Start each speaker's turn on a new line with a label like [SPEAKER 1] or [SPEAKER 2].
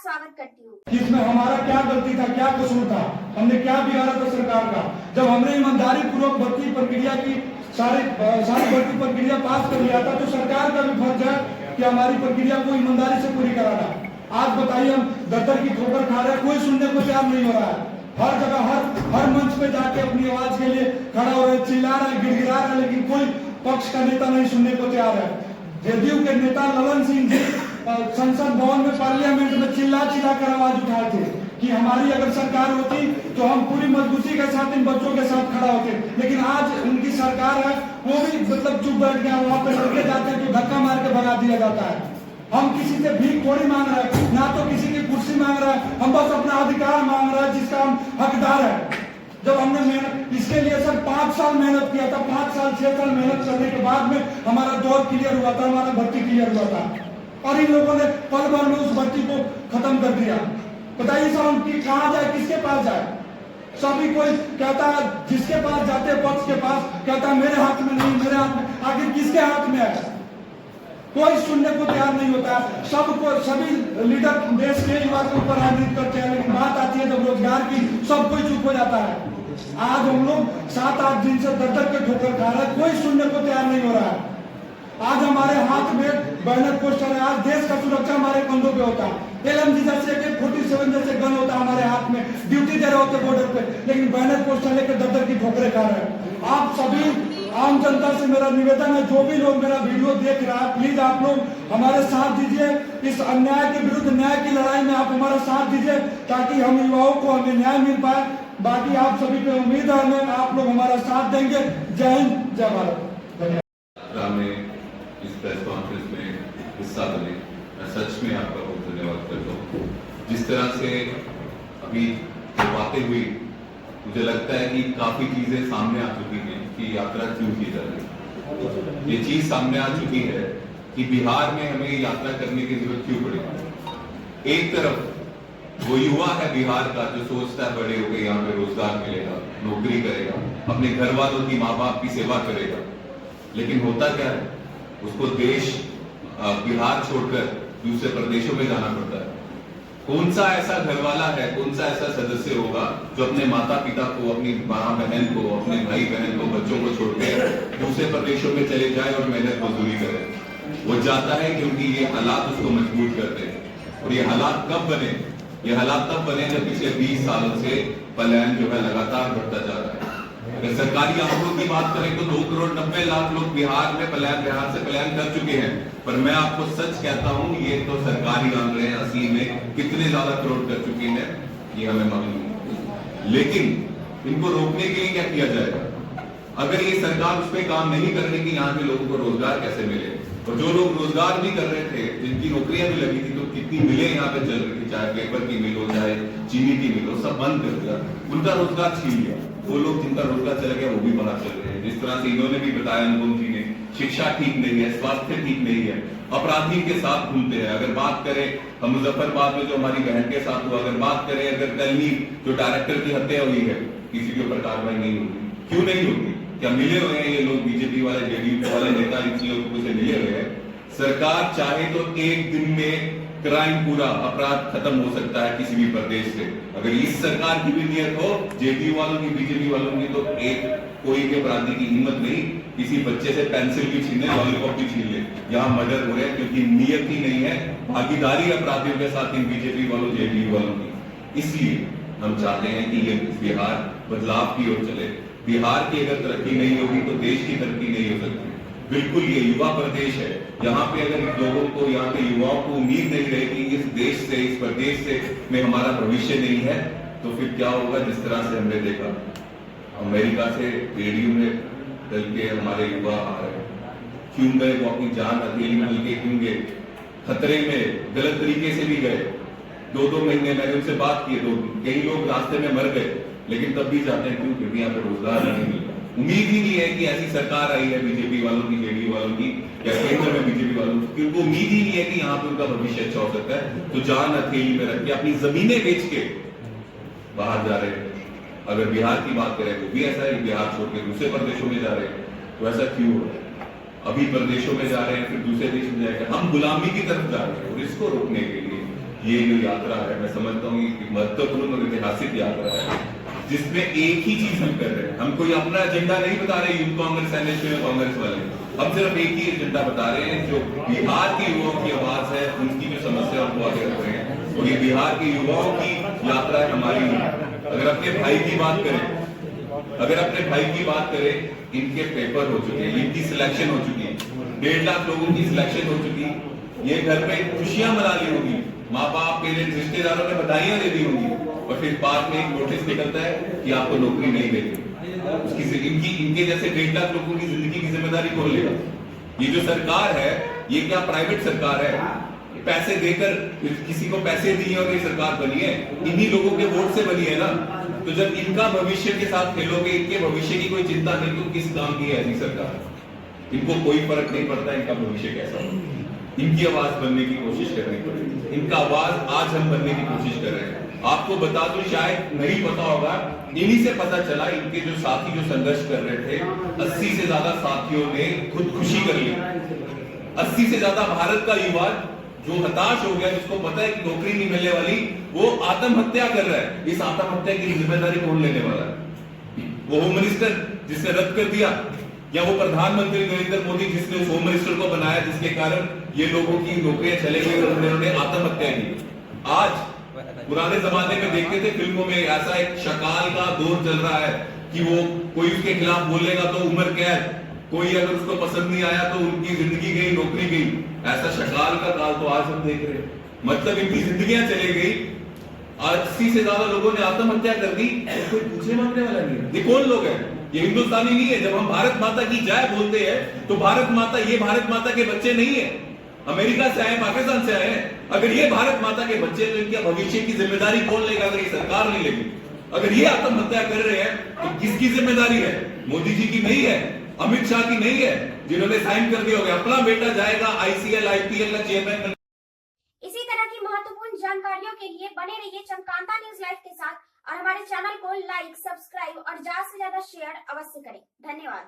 [SPEAKER 1] स्वागत करती हूँ।
[SPEAKER 2] इसमें हमारा क्या गलती था, क्या कसूर था, हमने क्या बिगाड़ा था सरकार का? जब हमने ईमानदारी पूर्वक भर्ती प्रक्रिया की सारी भर्ती प्रक्रिया पास कर लिया था, तो सरकार का भी फर्ज है कि हमारी प्रक्रिया को ईमानदारी से पूरी कराना। आज बताइए, हम दर की ठोकर खा रहे हैं, कोई सुनने को तैयार नहीं हो रहा है। हर जगह हर मंच पे जाके अपनी आवाज के लिए खड़ा हो रहे, चिल्ला रहे, गिड़गिड़ा रहे, लेकिन कोई पक्ष का नेता नहीं सुनने को तैयार है। जदयू के नेता ललन सिंह जी संसद भवन में, पार्लियामेंट में चिल्ला कर आवाज उठाए थे कि हमारी अगर सरकार होती तो हम पूरी मजबूती के साथ इन बच्चों के साथ खड़ा होते। लेकिन आज उनकी सरकार है, वो भी चुप बैठ गया। वहां पे लड़के जाते हैं तो धक्का मार के भगा दिया जाता है। हम किसी से भीख थोड़ी मांग रहे हैं, ना तो किसी की कुर्सी मांग रहे हैं, हम बस अपना अधिकार मांग रहे हैं जिसका हम हकदार है। जब हमने मेहनत इसके लिए सर 5 साल मेहनत किया था, 5 साल 6 साल मेहनत करने के बाद में हमारा दौर क्लियर हुआ था, हमारा भर्ती क्लियर हुआ था, और इन लोगों ने पल भर में उस भर्ती को खत्म कर दिया। बताइए सर, हम कहाँ जाए, किसके पास जाए? सभी कोई कहता है, जिसके पास जाते पक्ष के पास कहता है मेरे हाथ में नहीं, मेरे हाथ में। आखिर किसके हाथ में है? कोई सुनने को तैयार नहीं होता है। सभी लीडर देश के युवा के ऊपर आधारित करते हैं, लेकिन बात आती है जब रोजगार की, सब कोई चुप हो जाता है। आज हम लोग 7-8 दिन से दर के ठोकर खा रहे हैं, कोई सुनने को तैयार नहीं हो रहा है। आज हमारे हाथ में बैनर पोस्टर है, आज देश का सुरक्षा हमारे कंधों पे होता है। LMG जैसे AK-47 जैसे गन होता है हमारे हाथ में, ड्यूटी दे रहे होते बॉर्डर पे, लेकिन बैनर पोस्टर लेकर दर की ठोकरें खा रहे हैं। आप सभी आम जनता से मेरा निवेदन है, जो भी लोग मेरा वीडियो देख रहा है, प्लीज आप लोग हमारे साथ दीजिए। इस अन्याय के विरुद्ध न्याय की लड़ाई में आप हमारा साथ दीजिए, ताकि हम युवाओं को हमें न्याय मिल पाए। बाकी आप सभी पे उम्मीद है हमें, आप लोग हमारा साथ देंगे। जय हिंद, जय भारत।
[SPEAKER 3] इस प्रेस कॉन्फ्रेंस में हिस्सा बने, मैं सच में आपका बहुत धन्यवाद करता हूँ। जिस तरह से अभी बातें हुई, मुझे लगता है कि काफी चीजें सामने आ चुकी हैं कि यात्रा क्यों की जा रही है। ये चीज सामने आ चुकी है कि बिहार में हमें यात्रा करने की जरूरत क्यों पड़ी। एक तरफ वो युवा है बिहार का जो सोचता है बड़े होकर यहाँ पे रोजगार मिलेगा, नौकरी करेगा, अपने घर वालों की, माँ बाप की सेवा करेगा, लेकिन होता क्या है, उसको देश बिहार छोड़कर दूसरे प्रदेशों में जाना पड़ता है। कौन सा ऐसा घरवाला है, कौन सा ऐसा सदस्य होगा जो अपने माता पिता को, अपनी माँ बहन को, अपने भाई बहन को, बच्चों को छोड़कर दूसरे प्रदेशों में चले जाए और मेहनत मजदूरी करे? वो जाता है क्योंकि ये हालात उसको मजबूर करते हैं। और ये हालात कब बने? ये हालात तब बने जब पिछले 20 सालों से पलायन जो है लगातार बढ़ता जा रहा है। अगर सरकारी आंकड़ों की बात करें तो 2,90,00,000 लोग बिहार से पलायन कर चुके हैं। पर मैं आपको सच कहता हूं, ये तो सरकारी आंकड़े हैं, असली में कितने ज्यादा करोड़ कर चुके हैं ये हमें मालूम है। लेकिन इनको रोकने के लिए क्या किया जाएगा? अगर ये सरकार उस पर काम नहीं कर रही कि यहाँ के लोगों को रोजगार कैसे मिले, और जो लोग रोजगार भी कर रहे थे, जिनकी नौकरियां भी लगी थी, तो कितनी मिलें यहाँ पे चल रही थी, चाहे पेपर की मिल हो, चाहे चीनी की मिल हो, सब बंद कर दिया, उनका रोजगार छीन लिया। वो लोग जिनका रोजगार चला गया वो भी बाहर चल रहे हैं। जिस तरह से इन्होंने भी बताया, अनुपम जी ने, शिक्षा ठीक नहीं है, स्वास्थ्य ठीक नहीं है, अपराधी के साथ घूमते हैं। अगर बात करें हम मुजफ्फरबाद में जो हमारी बहन के साथ हुआ, अगर बात करें अगर कल जो डायरेक्टर की हत्या हुई है, किसी के ऊपर कार्रवाई नहीं होगी। क्यों नहीं होगी? क्या मिले हुए हैं ये लोग, बीजेपी वाले, जेडीयू वाले नेता इन लोगों से मिले हुए हैं? सरकार चाहे तो एक दिन में क्राइम, पूरा अपराध खत्म हो सकता है किसी भी प्रदेश से। अगर इस सरकार की भी नियत हो, जेडीयू वालों की, बीजेपी वालों की, तो एक कोई भी अपराधी की हिम्मत नहीं किसी बच्चे से पेंसिल भी छीन ले, लॉलीपॉप भी छीन ले। यहाँ मर्डर हो रहे हैं क्योंकि नियत ही नहीं है, भागीदारी अपराधियों के साथ इन बीजेपी वालों, जेडीयू वालों की। इसलिए हम चाहते हैं कि ये बिहार बदलाव की ओर चले। बिहार की अगर तरक्की नहीं होगी तो देश की तरक्की नहीं हो सकती। बिल्कुल ये युवा प्रदेश है, यहाँ पे अगर लोगों को, यहाँ के युवाओं को उम्मीद नहीं रहेगी इस देश से, इस प्रदेश से में हमारा भविष्य नहीं है, तो फिर क्या होगा? जिस तरह से हमने देखा अमेरिका से रेडियो में डल के हमारे युवा आ रहे, क्यों गए? वो अपनी जान अकेली में मिलके क्यों गए? खतरे में गलत तरीके से भी गए। 2-2 महीने मैंने उनसे बात की, तो कई लोग रास्ते में मर गए, लेकिन तब भी जाते हैं। क्यों? क्योंकि यहाँ पे रोजगार नहीं मिलता। उम्मीद ही नहीं है कि ऐसी सरकार आई है बीजेपी वालों की, जेडीयू वालों की, या केंद्र में बीजेपी वालों की, क्योंकि उम्मीद ही नहीं है कि यहाँ पे उनका भविष्य अच्छा हो सकता है। तो जान हथेली में रख के अपनी जमीनें बेच के बाहर जा रहे हैं। अगर बिहार की बात करें तो भी ऐसा है, बिहार छोड़ के दूसरे प्रदेशों में जा रहे हैं। तो ऐसा क्यों हो रहा है? अभी प्रदेशों में जा रहे हैं, फिर दूसरे देश में जाएंगे। हम गुलामी की तरफ जा रहे हैं, और इसको रोकने के लिए ये जो यात्रा है, मैं समझता हूँ एक महत्वपूर्ण और ऐतिहासिक यात्रा है, जिसमें एक ही चीज हम कर रहे हैं। हम कोई अपना एजेंडा नहीं बता रहे यूथ कांग्रेस या नेशनल कांग्रेस वाले, हम सिर्फ एक ही एजेंडा बता रहे हैं जो बिहार के युवाओं की आवाज है, उनकी जो समस्या उनको आगे रख रहे हैं। और ये बिहार के युवाओं की यात्रा है, हमारी नहीं। अगर अपने भाई की बात करें, अगर अपने भाई की बात करें, इनके पेपर हो चुके हैं, इनकी सिलेक्शन हो चुकी है, 1.5 लाख लोगों की सिलेक्शन हो चुकी है। ये घर पे खुशियां मना ली होगी, माँ बाप पेरेंट्स रिश्तेदारों ने बधाइयां दे दी होंगी, और फिर बाद में एक नोटिस निकलता है कि आपको नौकरी नहीं देगी। उसकी इनके जैसे 1.5 लाख लोगों की जिंदगी की जिम्मेदारी कौन लेगा? ये जो सरकार है, ये क्या प्राइवेट सरकार है? पैसे देकर किसी को पैसे दिए और ये सरकार बनी है? इन्हीं लोगों के वोट से बनी है ना। तो जब इनका भविष्य के साथ खेलोगे, इनके भविष्य की कोई चिंता नहीं, तो किस काम की है ऐसी सरकार? इनको कोई फर्क नहीं पड़ता इनका भविष्य कैसा हो। इनकी आवाज बनने की कोशिश करनी पड़ेगी। इनका आवाज आज हम बनने की कोशिश कर रहे हैं। आपको बता दूं, शायद नहीं पता होगा, इन्हीं से पता चला, इनके जो साथी जो संघर्ष कर रहे थे, 80 से ज्यादा साथियों ने खुदकुशी कर ली। 80 से ज्यादा भारत का युवा जो हताश हो गया, जिसको पता है कि नौकरी नहीं मिलने वाली, वो आत्महत्या कर रहा है। इस आत्महत्या की जिम्मेदारी कौन लेने वाला है? वो होम मिनिस्टर जिसने रद्द कर दिया, या वो प्रधानमंत्री नरेंद्र मोदी जिसने उस होम मिनिस्टर को बनाया, जिसके कारण ये लोगों की नौकरियां चले गई और उन्होंने आत्महत्या की। आज पुराने जमाने में देखते थे फिल्मों में, ऐसा एक शकाल का दौर चल रहा है कि वो कोई उसके खिलाफ बोलेगा तो उम्र कैद, कोई अगर उसको पसंद नहीं आया तो उनकी जिंदगी गई, नौकरी गई। ऐसा शकाल का काल तो आज हम देख रहे हैं। मतलब इनकी जिंदगियां चली गई, 80 से ज्यादा लोगों ने आत्महत्या कर दी, तो कोई पूछने मांगने वाला नहीं है। ये कौन लोग हैं? ये हिंदुस्तानी नहीं है। जब हम भारत माता की जय बोलते हैं तो भारत माता, ये भारत माता के बच्चे नहीं है, अमेरिका से आए, पाकिस्तान से आए हैं। अगर ये भारत माता के बच्चे, तो इनके भविष्य की जिम्मेदारी कौन लेगा अगर ये सरकार नहीं लेगी? अगर ये आत्महत्या कर रहे हैं तो किसकी जिम्मेदारी है? मोदी जी की नहीं है, अमित शाह की नहीं है, जिन्होंने साइन कर दिया होगा अपना बेटा जाएगा ICL IPL का चेयरमैन।
[SPEAKER 1] इसी तरह की महत्वपूर्ण जानकारियों के लिए बने रहिए चमकांता न्यूज लाइव के साथ और हमारे चैनल को लाइक, सब्सक्राइब और ज्यादा से ज्यादा शेयर अवश्य करें। धन्यवाद।